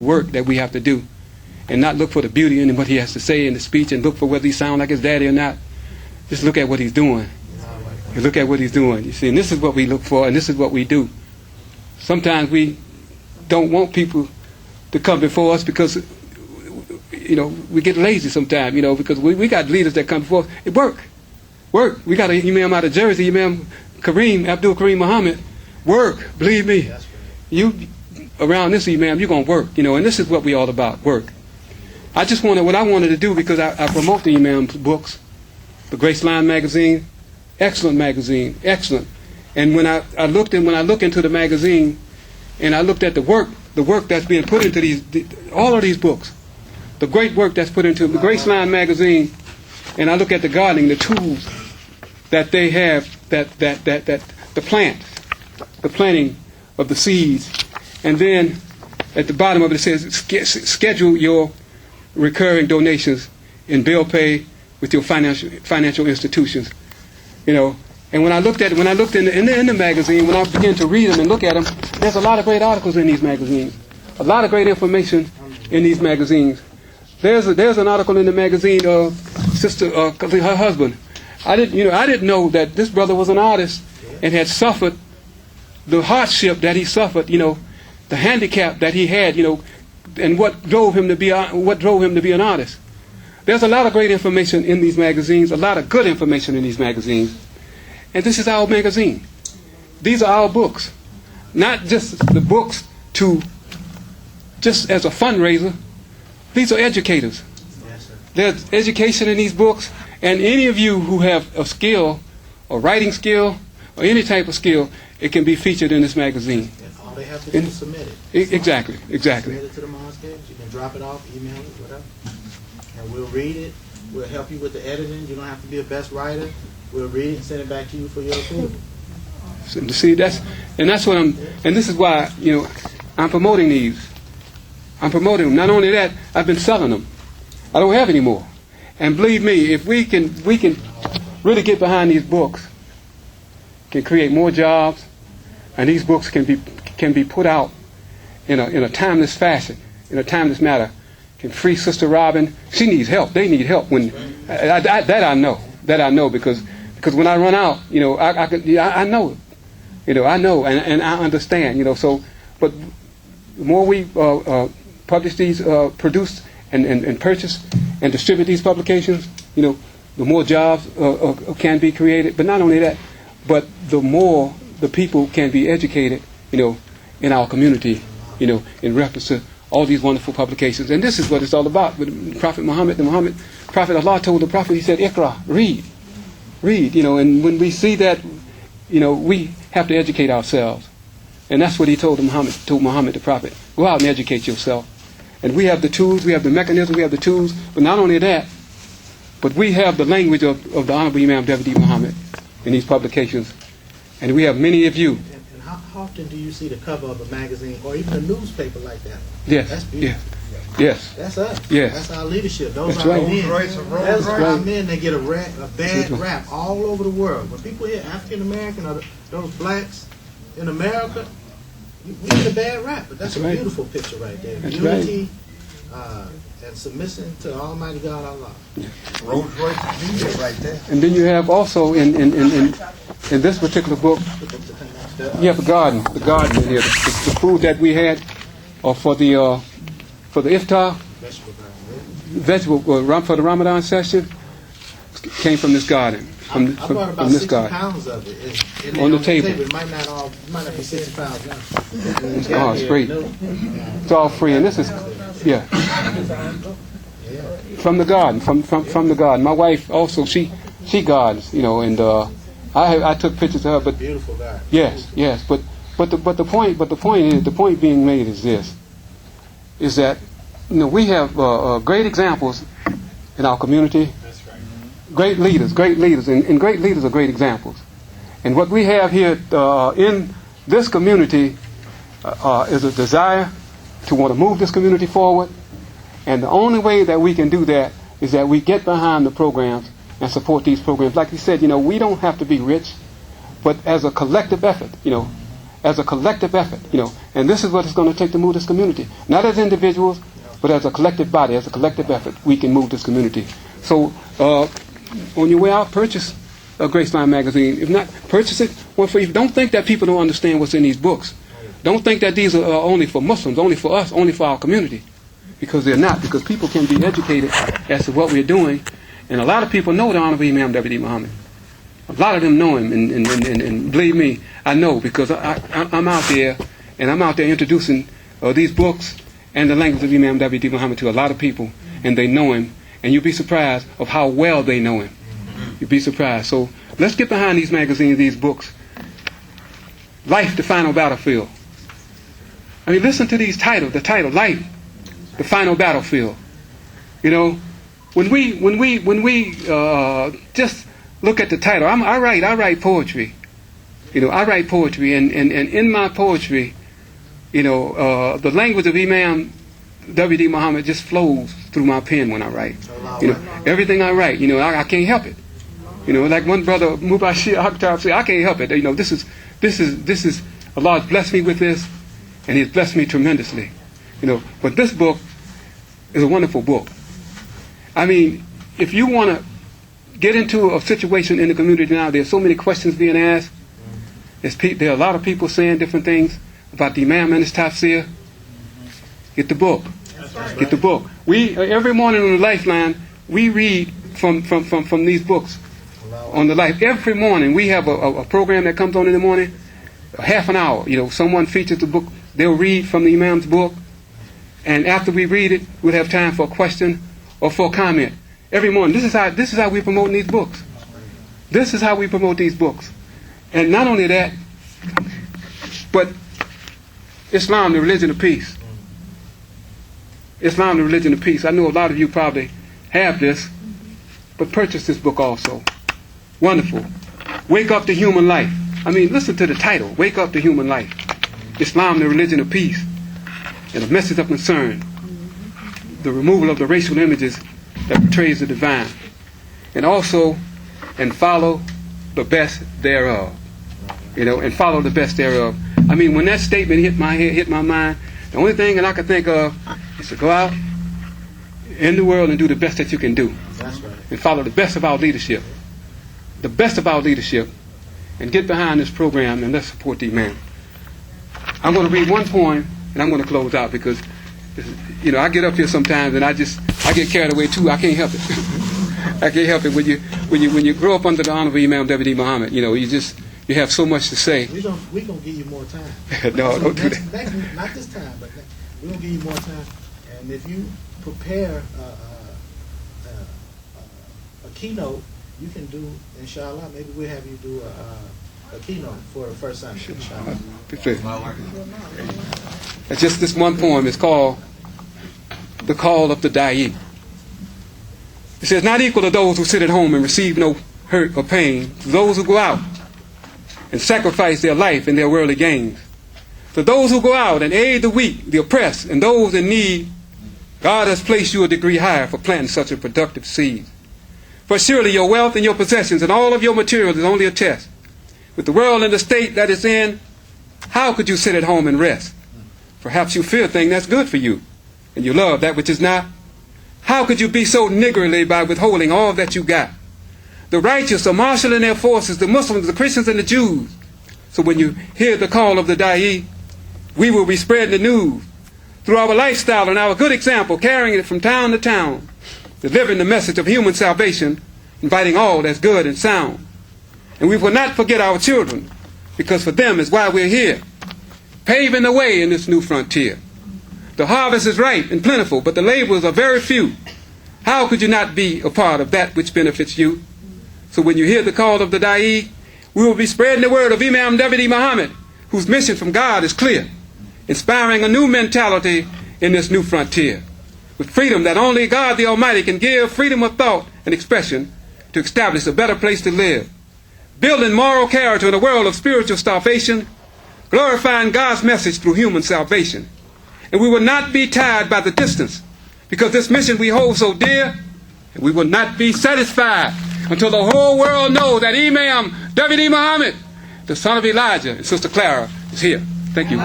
work that we have to do, and not look for the beauty in what he has to say in the speech and look for whether he sounds like his daddy or not. Just look at what he's doing. You look at what he's doing. You see, and this is what we look for, and this is what we do. Sometimes we don't want people to come before us because, we get lazy sometimes, because we got leaders that come before us. It work. We got an Imam out of Jersey, Imam Abdul Kareem Mohammed. Work, believe me. You around this Imam, you're going to work, and this is what we all about, work. What I wanted to do, because I promote the Imam's books, the Grace Line magazine, excellent magazine, excellent. And when I look into the magazine, and I looked at the work that's being put into all of these books, the great work that's put into the Grace Line magazine, and I look at the gardening, the tools that they have, that the planting of the seeds, and then at the bottom of it says schedule your recurring donations in bill pay with your financial institutions, And when I looked in the magazine, when I began to read them and look at them, there's a lot of great articles in these magazines, a lot of great information in these magazines. There's an article in the magazine, sister, her husband. I didn't know that this brother was an artist and had suffered the hardship that he suffered, the handicap that he had, and what drove him to be an artist. There's a lot of great information in these magazines, a lot of good information in these magazines. And this is our magazine. These are our books. Not just the books just as a fundraiser. These are educators. There's education in these books, and any of you who have a skill, a writing skill, or any type of skill, it can be featured in this magazine. And all they have to do is submit it. Exactly. Submit it to the Mosque. You can drop it off, email it, whatever. And we'll read it. We'll help you with the editing. You don't have to be a best writer. We'll read it and send it back to you for your approval. So, see, that's what and this is why, I'm promoting these. I'm promoting them. Not only that, I've been selling them. I don't have any more. And believe me, if we can really get behind these books, can create more jobs, and these books can be put out in a timeless fashion, in a timeless manner, can free Sister Robin. She needs help. They need help. That I know because when I run out, I know it. I know and I understand. So, but the more we publish these, produce and purchase and distribute these publications, the more jobs can be created. But not only that, but the more the people can be educated, in our community, in reference to all these wonderful publications. And this is what it's all about. With Prophet Muhammad, Prophet Allah told the Prophet, he said, Iqra, read, and when we see that, we have to educate ourselves. And that's what he told Muhammad the Prophet. Go out and educate yourself. And we have the tools, we have the mechanism, we have the tools, but not only that, but we have the language of the Honorable Imam David Muhammad in these publications. And we have many of you. And how often do you see the cover of a magazine or even a newspaper like that? Yes. That's beautiful. Yes. That's us. Yes. That's our leadership. Those That's are right. our men. Those are our men that get a bad right. rap all over the world. When people hear African American or those blacks in America, we get a bad rap. But that's a right. beautiful picture right there. That's Unity and submission to Almighty God Allah. Yeah. Rolls Royce right there. And then you have also in this particular book, you have the garden in here. The food that we had for the iftar, vegetable for the Ramadan session, came from this garden. I brought about 60 pounds of it. On the table. It might not be 60 pounds now. It's free. It's all free, and this is from the garden. From the garden. My wife also she gardens, and I took pictures of her. But beautiful garden. Yes. But the point being made is this: is that we have great examples in our community. Great leaders, and great leaders are great examples. And what we have here in this community is a desire to want to move this community forward. And the only way that we can do that is that we get behind the programs and support these programs. Like you said, we don't have to be rich, but as a collective effort, as a collective effort, and this is what it's going to take to move this community. Not as individuals, but as a collective body, as a collective effort, we can move this community. So, on your way out, purchase a Graceline magazine. If not, purchase it one for you. Don't think that people don't understand what's in these books. Don't think that these are only for Muslims, only for us, only for our community. Because they're not. Because people can be educated as to what we're doing. And a lot of people know the Honorable Imam W.D. Muhammad. A lot of them know him. And believe me, I know, because I'm out there, and I'm out there introducing these books and the language of Imam W.D. Muhammad to a lot of people. And they know him. And you'll be surprised of how well they know him. You'll be surprised. So let's get behind these magazines, these books. Life, the Final Battlefield. I mean, listen to these titles. The title, Life, the Final Battlefield. When we just look at the title, I write poetry. I write poetry, and in my poetry, the language of Imam W.D. Muhammad just flows through my pen when I write. Everything I write, I can't help it. Like one brother, Mubashir Akhtar, said, I can't help it. This is Allah has blessed me with this, and He's blessed me tremendously. But this book is a wonderful book. I mean, if you want to get into a situation in the community now, there's so many questions being asked. There are a lot of people saying different things about the Imam and his tafsir. Get the book. Get the book. We every morning on the Lifeline, we read from these books on the Life. Every morning we have a program that comes on in the morning, half an hour. Someone features the book. They'll read from the Imam's book, and after we read it, we'll have time for a question or for a comment. Every morning. This is how we promote these books. This is how we promote these books. And not only that, but Islam, the religion of peace. Islam, the religion of peace. I know a lot of you probably have this, but purchase this book also. Wonderful. Wake Up to Human Life. I mean, listen to the title. Wake Up to Human Life. Islam, the religion of peace. And a message of concern. The removal of the racial images that portrays the divine. And also, and follow the best thereof. And follow the best thereof. I mean, when that statement hit my head, hit my mind, the only thing that I could think of is to go out in the world and do the best that you can do. That's right. And follow the best of our leadership. The best of our leadership. And get behind this program and let's support the Imam. I'm going to read one poem and I'm going to close out because, I get up here sometimes and I get carried away too. I can't help it. I can't help it. When you grow up under the Honorable Imam W.D. Muhammad, you have so much to say. We're gonna give you more time. No, don't do that. Not this time, but we're gonna give you more time. And if you prepare a keynote, you can do, inshallah, maybe we'll have you do a keynote for the first Sunday, inshallah. It's just this one poem. It's called The Call of the Deen. It says, not equal to those who sit at home and receive no hurt or pain, to those who go out and sacrifice their life and their worldly gains. To those who go out and aid the weak, the oppressed, and those in need, God has placed you a degree higher for planting such a productive seed. For surely your wealth and your possessions and all of your materials is only a test. With the world and the state that it's in, how could you sit at home and rest? Perhaps you fear a thing that's good for you, and you love that which is not. How could you be so niggardly by withholding all that you got? The righteous are marshaling their forces, the Muslims, the Christians, and the Jews. So when you hear the call of the Da'i, we will be spreading the news through our lifestyle and our good example, carrying it from town to town, delivering the message of human salvation, inviting all that's good and sound. And we will not forget our children, because for them is why we're here, paving the way in this new frontier. The harvest is ripe and plentiful, but the laborers are very few. How could you not be a part of that which benefits you? So when you hear the call of the Da'i, we will be spreading the word of Imam W.D. Muhammad, whose mission from God is clear, inspiring a new mentality in this new frontier, with freedom that only God the Almighty can give, freedom of thought and expression to establish a better place to live, building moral character in a world of spiritual starvation, glorifying God's message through human salvation. And we will not be tired by the distance, because this mission we hold so dear, and we will not be satisfied until the whole world knows that Imam W.D. Muhammad, the son of Elijah and Sister Clara, It's here. Thank you.